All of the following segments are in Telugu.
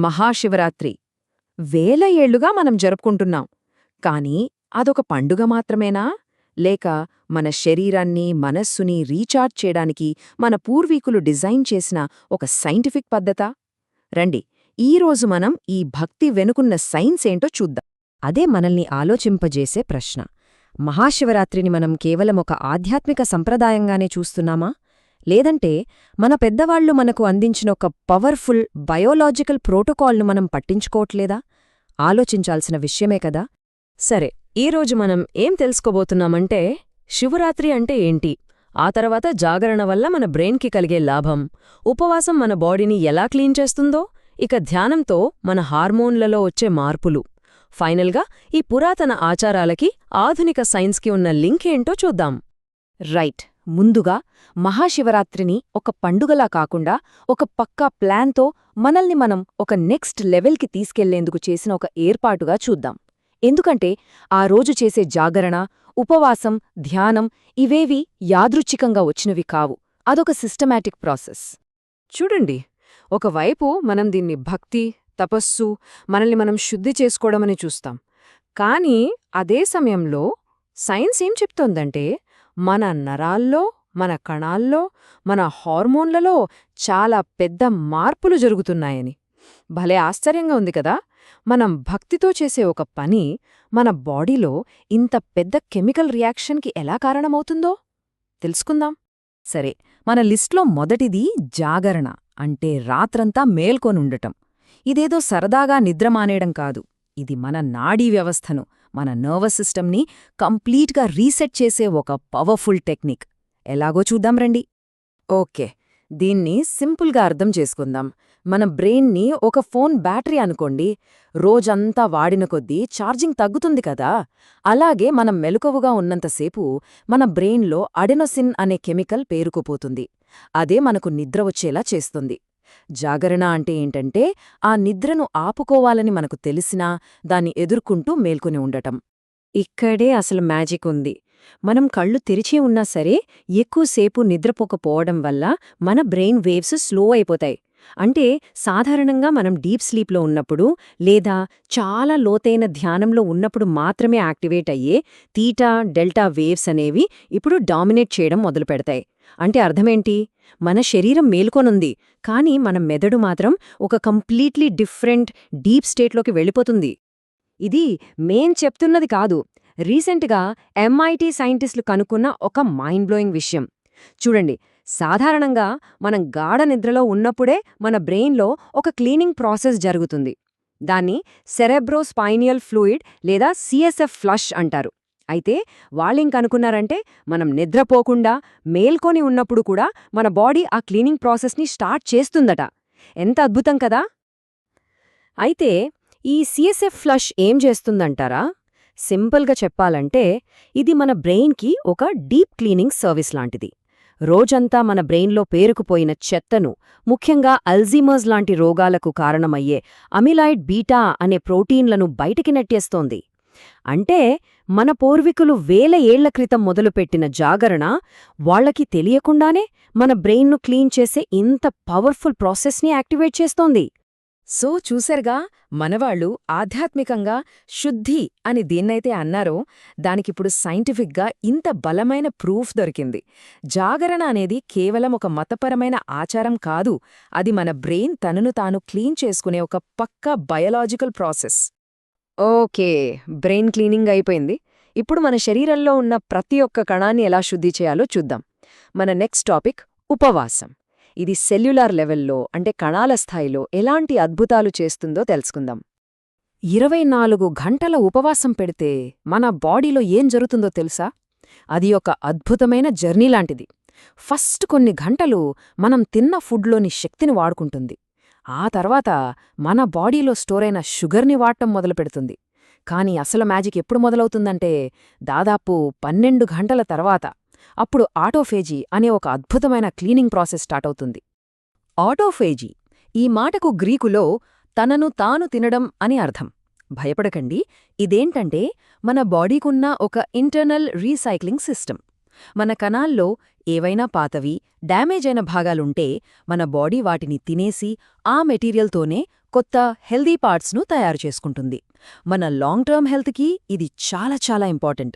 మహాశివరాత్రి వేల ఏళ్లుగా మనం జరుపుకుంటున్నాం. కానీ అదొక పండుగ మాత్రమేనా? లేక మన శరీరాన్ని, మనస్సుని రీఛార్జ్ చేయడానికి మన పూర్వీకులు డిజైన్ చేసిన ఒక సైంటిఫిక్ పద్ధతా? రండి, ఈరోజు మనం ఈ భక్తి వెనుకున్న సైన్స్ ఏంటో చూద్దాం. అదే మనల్ని ఆలోచింపజేసే ప్రశ్న. మహాశివరాత్రిని మనం కేవలం ఒక ఆధ్యాత్మిక సంప్రదాయంగానే చూస్తున్నామా? లేదంటే మన పెద్దవాళ్లు మనకు అందించిన ఒక పవర్ఫుల్ బయోలాజికల్ ప్రోటోకాల్ను మనం పట్టించుకోవట్లేదా? ఆలోచించాల్సిన విషయమే కదా. సరే, ఈరోజు మనం ఏం తెలుసుకోబోతున్నామంటే, శివరాత్రి అంటే ఏంటి, ఆ తర్వాత జాగరణ వల్ల మన బ్రెయిన్కి కలిగే లాభం, ఉపవాసం మన బాడీని ఎలా క్లీన్ చేస్తుందో, ఇక ధ్యానంతో మన హార్మోన్లలో వచ్చే మార్పులు, ఫైనల్గా ఈ పురాతన ఆచారాలకి ఆధునిక సైన్స్కి ఉన్న లింక్ ఏంటో చూద్దాం. రైట్, ముందుగా మహాశివరాత్రిని ఒక పండుగలా కాకుండా ఒక పక్కా ప్లాన్తో మనల్ని మనం ఒక నెక్స్ట్ లెవెల్కి తీసుకెళ్లేందుకు చేసిన ఒక ఏర్పాటుగా చూద్దాం. ఎందుకంటే ఆ రోజు చేసే జాగరణ, ఉపవాసం, ధ్యానం ఇవేవీ యాదృచ్ఛికంగా వచ్చినవి కావు. అదొక సిస్టమాటిక్ ప్రాసెస్. చూడండి, ఒకవైపు మనం దీన్ని భక్తి, తపస్సు, మనల్ని మనం శుద్ధి చేసుకోవడమని చూస్తాం. కానీ అదే సమయంలో సైన్స్ ఏం చెప్తోందంటే, మన నరాల్లో, మన కణాల్లో, మన హార్మోన్లలో చాలా పెద్ద మార్పులు జరుగుతున్నాయని. భలే ఆశ్చర్యంగా ఉంది కదా. మనం భక్తితో చేసే ఒక పని మన బాడీలో ఇంత పెద్ద కెమికల్ రియాక్షన్కి ఎలా కారణమవుతుందో తెలుసుకుందాం. సరే, మన లిస్ట్లో మొదటిది జాగరణ, అంటే రాత్రంతా మేల్కొనుండటం. ఇదేదో సరదాగా నిద్రమానేయడం కాదు. ఇది మన నాడీ వ్యవస్థను, మన నర్వస్ సిస్టమ్ని కంప్లీట్గా రీసెట్ చేసే ఒక పవర్ఫుల్ టెక్నిక్. ఎలాగో చూద్దాం రండి. ఓకే, దీన్ని సింపుల్గా అర్థం చేసుకుందాం. మన బ్రెయిన్ని ఒక ఫోన్ బ్యాటరీ అనుకోండి. రోజంతా వాడిన కొద్దీ ఛార్జింగ్ తగ్గుతుంది కదా. అలాగే మనం మెలకువగా ఉన్నంతసేపు మన బ్రెయిన్లో అడెనోసిన్ అనే కెమికల్ పేరుకుపోతుంది. అదే మనకు నిద్ర వచ్చేలా చేస్తుంది. జాగరణ అంటే ఏంటంటే, ఆ నిద్రను ఆపుకోవాలని మనకు తెలిసినా దాన్ని ఎదుర్కొంటూ మేల్కొని ఉండటం. ఇక్కడే అసలు మ్యాజిక్ ఉంది. మనం కళ్ళు తెరిచే ఉన్నా సరే ఎక్కువసేపు నిద్రపోకపోవడం వల్ల మన బ్రెయిన్ వేవ్స్ స్లో అయిపోతాయి. అంటే సాధారణంగా మనం డీప్ స్లీప్లో ఉన్నప్పుడు లేదా చాలా లోతైన ధ్యానంలో ఉన్నప్పుడు మాత్రమే యాక్టివేట్ అయ్యే తీటా, డెల్టా వేవ్స్ అనేవి ఇప్పుడు డామినేట్ చేయడం మొదలుపెడతాయి. అంటే అర్థమేంటి? మన శరీరం మేల్కొనుంది, కానీ మన మెదడు మాత్రం ఒక కంప్లీట్లీ డిఫరెంట్ డీప్ స్టేట్లోకి వెళ్ళిపోతుంది. ఇది మేం చెప్తున్నది కాదు, రీసెంట్గా MIT సైంటిస్టులు కనుక్కున్న ఒక మైండ్ బ్లోయింగ్ విషయం. చూడండి, సాధారణంగా మనం గాఢ నిద్రలో ఉన్నప్పుడే మన బ్రెయిన్లో ఒక క్లీనింగ్ ప్రాసెస్ జరుగుతుంది. దాన్ని సెరెబ్రోస్పైనియల్ ఫ్లూయిడ్ లేదా CSF ఫ్లష్ అంటారు. అయితే వాళ్ళింకనుకున్నారంటే, మనం నిద్రపోకుండా మేల్కొని ఉన్నప్పుడు కూడా మన బాడీ ఆ క్లీనింగ్ ప్రాసెస్ని స్టార్ట్ చేస్తుందట. ఎంత అద్భుతం కదా. అయితే ఈ CSF ఫ్లష్ ఏం చేస్తుందంటారా? సింపుల్గా చెప్పాలంటే, ఇది మన బ్రెయిన్కి ఒక డీప్ క్లీనింగ్ సర్వీస్ లాంటిది. రోజంతా మన బ్రెయిన్లో పేరుకుపోయిన చెత్తను, ముఖ్యంగా అల్జీమర్స్ లాంటి రోగాలకు కారణమయ్యే అమిలాయిడ్ బీటా అనే ప్రోటీన్లను బయటికి నెట్టేస్తోంది. అంటే మన పూర్వీకులు వేల ఏళ్ల క్రితం మొదలుపెట్టిన జాగరణ వాళ్లకి తెలియకుండానే మన బ్రెయిన్ను క్లీన్ చేసే ఇంత పవర్ఫుల్ ప్రాసెస్ని యాక్టివేట్ చేస్తోంది. సో చూశారుగా, మనవాళ్లు ఆధ్యాత్మికంగా శుద్ధి అని దేన్నైతే అన్నారో దానికిప్పుడు సైంటిఫిక్గా ఇంత బలమైన ప్రూఫ్ దొరికింది. జాగరణ అనేది కేవలం ఒక మతపరమైన ఆచారం కాదు, అది మన బ్రెయిన్ తనను తాను క్లీన్ చేసుకునే ఒక పక్కా biological process. Okay, brain cleaning అయిపోయింది. ఇప్పుడు మన శరీరంలో ఉన్న ప్రతి ఒక్క కణాన్ని ఎలా శుద్ధి చేయాలో చూద్దాం. మన నెక్స్ట్ టాపిక్ ఉపవాసం. ఇది సెల్యులార్ లెవెల్లో, అంటే కణాల స్థాయిలో ఎలాంటి అద్భుతాలు చేస్తుందో తెలుసుకుందాం. 24 గంటల ఉపవాసం పెడితే మన బాడీలో ఏం జరుగుతుందో తెలుసా? అది ఒక అద్భుతమైన జర్నీ లాంటిది. ఫస్ట్ కొన్ని గంటలు మనం తిన్న ఫుడ్లోని శక్తిని వాడుకుంటుంది. ఆ తర్వాత మన బాడీలో స్టోరైన షుగర్ని వాడటం మొదలుపెడుతుంది. కానీ అసలు మ్యాజిక్ ఎప్పుడు మొదలవుతుందంటే, దాదాపు 12 గంటల తర్వాత. అప్పుడు ఆటోఫేజీ అనే ఒక అద్భుతమైన క్లీనింగ్ ప్రాసెస్ స్టార్ట్ అవుతుంది. ఆటోఫేజీ ఈ మాటకు గ్రీకులో తనను తాను తినడం అని అర్థం. భయపడకండి, ఇదేంటంటే మన బాడీకున్న ఒక ఇంటర్నల్ రీసైక్లింగ్ సిస్టమ్. మన కణాల్లో ఏవైనా పాతవి, డ్యామేజ్ అయిన భాగాలుంటే మన బాడీ వాటిని తినేసి ఆ మెటీరియల్తోనే కొత్త హెల్దీ పార్ట్స్ను తయారు చేసుకుంటుంది. మన లాంగ్ టర్మ్ హెల్త్కి ఇది చాలా చాలా ఇంపార్టెంట్.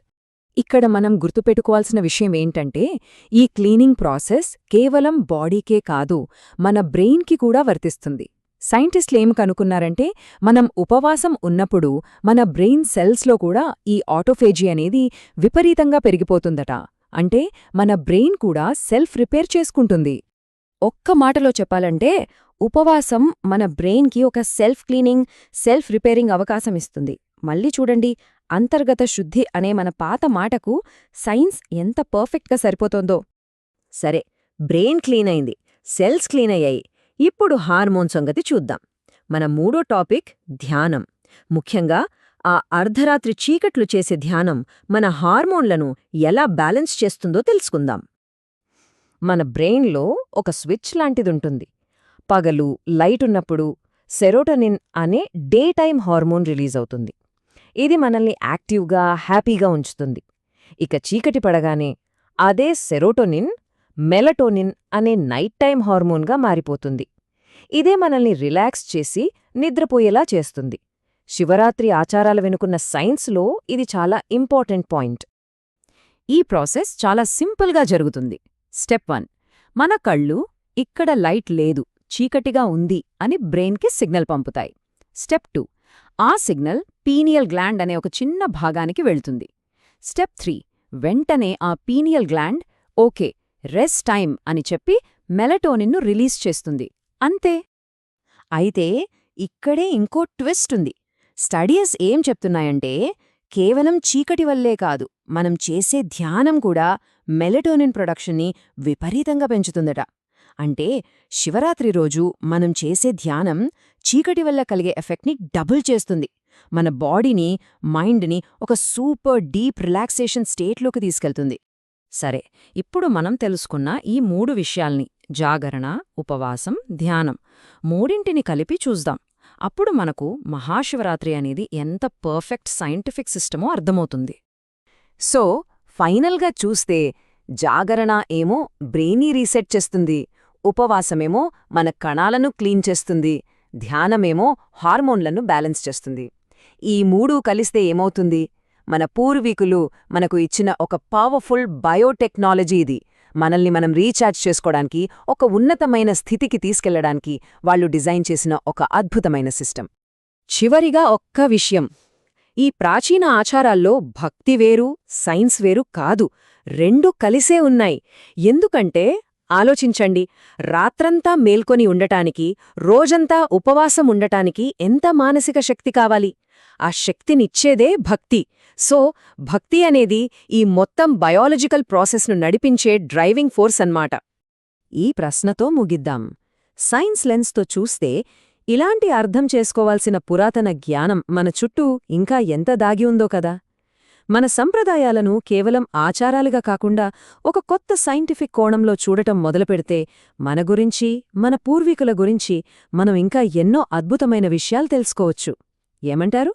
ఇక్కడ మనం గుర్తుపెట్టుకోవాల్సిన విషయం ఏంటంటే, ఈ క్లీనింగ్ ప్రాసెస్ కేవలం బాడీకే కాదు, మన బ్రెయిన్కి కూడా వర్తిస్తుంది. సైంటిస్టులు ఏం కనుక్కున్నారంటే, మనం ఉపవాసం ఉన్నప్పుడు మన బ్రెయిన్ సెల్స్లో కూడా ఈ ఆటోఫేజీ అనేది విపరీతంగా పెరిగిపోతుందట. అంటే మన బ్రెయిన్ కూడా సెల్ఫ్ రిపేర్ చేసుకుంటుంది. ఒక్క మాటలో చెప్పాలంటే, ఉపవాసం మన బ్రెయిన్కి ఒక సెల్ఫ్ క్లీనింగ్, సెల్ఫ్ రిపేరింగ్ అవకాశం ఇస్తుంది. మళ్ళీ చూడండి, అంతర్గత శుద్ధి అనే మన పాత మాటకు సైన్స్ ఎంత పర్ఫెక్ట్గా సరిపోతోందో. సరే, బ్రెయిన్ క్లీన్ అయింది, సెల్స్ క్లీన్ అయ్యాయి. ఇప్పుడు హార్మోన్ సంగతి చూద్దాం. మన మూడో టాపిక్ ధ్యానం. ముఖ్యంగా ఆ అర్ధరాత్రి చీకట్లు చేసే ధ్యానం మన హార్మోన్లను ఎలా బ్యాలెన్స్ చేస్తుందో తెలుసుకుందాం. మన బ్రెయిన్లో ఒక స్విచ్ లాంటిదుంటుంది. పగలు లైటున్నప్పుడు సెరోటోనిన్ అనే డే టైమ్ హార్మోన్ రిలీజ్ అవుతుంది. ఇది మనల్ని యాక్టివ్గా, హ్యాపీగా ఉంచుతుంది. ఇక చీకటి పడగానే అదే సెరోటోనిన్ మెలటోనిన్ అనే నైట్ టైమ్ హార్మోన్గా మారిపోతుంది. ఇదే మనల్ని రిలాక్స్ చేసి నిద్రపోయేలా చేస్తుంది. శివరాత్రి ఆచారాల వెనుకున్న సైన్స్లో ఇది చాలా ఇంపార్టెంట్ పాయింట్. ఈ ప్రాసెస్ చాలా సింపుల్గా జరుగుతుంది. స్టెప్ 1, మన కళ్ళు ఇక్కడ లైట్ లేదు, చీకటిగా ఉంది అని బ్రెయిన్కి సిగ్నల్ పంపుతాయి. స్టెప్ 2, ఆ సిగ్నల్ పీనియల్ గ్లాండ్ అనే ఒక చిన్న భాగానికి వెళ్తుంది. స్టెప్ 3, వెంటనే ఆ pineal gland okay, rest time అని చెప్పి మెలటోనిన్ను రిలీజ్ చేస్తుంది. అంతే. అయితే ఇక్కడే ఇంకో ట్విస్ట్ ఉంది. స్టడీస్ ఏం చెప్తున్నాయంటే, కేవలం చీకటి వల్లే కాదు, మనం చేసే ధ్యానం కూడా మెలటోనిన్ ప్రొడక్షన్ని విపరీతంగా పెంచుతుందట. అంటే శివరాత్రి రోజు మనం చేసే ధ్యానం చీకటి వల్ల కలిగే ఎఫెక్ట్ని డబుల్ చేస్తుంది. మన బాడీని, మైండ్ని ఒక సూపర్ డీప్ రిలాక్సేషన్ స్టేట్లోకి తీసుకెళ్తుంది. సరే, ఇప్పుడు మనం తెలుసుకున్న ఈ 3 విషయాల్ని జాగరణ, ఉపవాసం, ధ్యానం మూడింటిని కలిపి చూద్దాం. అప్పుడు మనకు మహాశివరాత్రి అనేది ఎంత పర్ఫెక్ట్ సైంటిఫిక్ సిస్టమో అర్థమవుతుంది. సో ఫైనల్గా చూస్తే జాగరణ ఏమో బ్రెయినీ రీసెట్ చేస్తుంది, ఉపవాసమేమో మన కణాలను క్లీన్ చేస్తుంది, ధ్యానమేమో హార్మోన్లను బ్యాలెన్స్ చేస్తుంది. ఈ 3 కలిస్తే ఏమవుతుంది? మన పూర్వీకులు మనకు ఇచ్చిన ఒక పవర్ఫుల్ బయోటెక్నాలజీ ఇది. మనల్ని మనం రీఛార్జ్ చేసుకోవడానికి, ఒక ఉన్నతమైన స్థితికి తీసుకెళ్లడానికి వాళ్ళు డిజైన్ చేసిన ఒక అద్భుతమైన సిస్టమ్. చివరిగా ఒక్క విషయం, ఈ ప్రాచీన ఆచారాల్లో భక్తి వేరు, సైన్స్ వేరు కాదు, రెండూ కలిసే ఉన్నాయి. ఎందుకంటే ఆలోచించండి, రాత్రంతా మేల్కొని ఉండటానికి, రోజంతా ఉపవాసం ఉండటానికి ఎంత మానసిక శక్తి కావాలి? ఆ శక్తినిచ్చేదే భక్తి. సో భక్తి అనేది ఈ మొత్తం బయాలజికల్ ప్రాసెస్ను నడిపించే డ్రైవింగ్ ఫోర్స్ అన్నమాట. ఈ ప్రశ్నతో ముగిద్దాం. సైన్స్ లెన్స్తో చూస్తే ఇలాంటి అర్థం చేసుకోవాల్సిన పురాతన జ్ఞానం మన చుట్టూ ఇంకా ఎంత దాగి ఉందో కదా. మన సంప్రదాయాలను కేవలం ఆచారాలుగా కాకుండా ఒక కొత్త సైంటిఫిక్ కోణంలో చూడటం మొదలుపెడితే మన గురించి, మన పూర్వీకుల గురించి మనం ఇంకా ఎన్నో అద్భుతమైన విషయాలు తెలుసుకోవచ్చు. ఏమంటారు?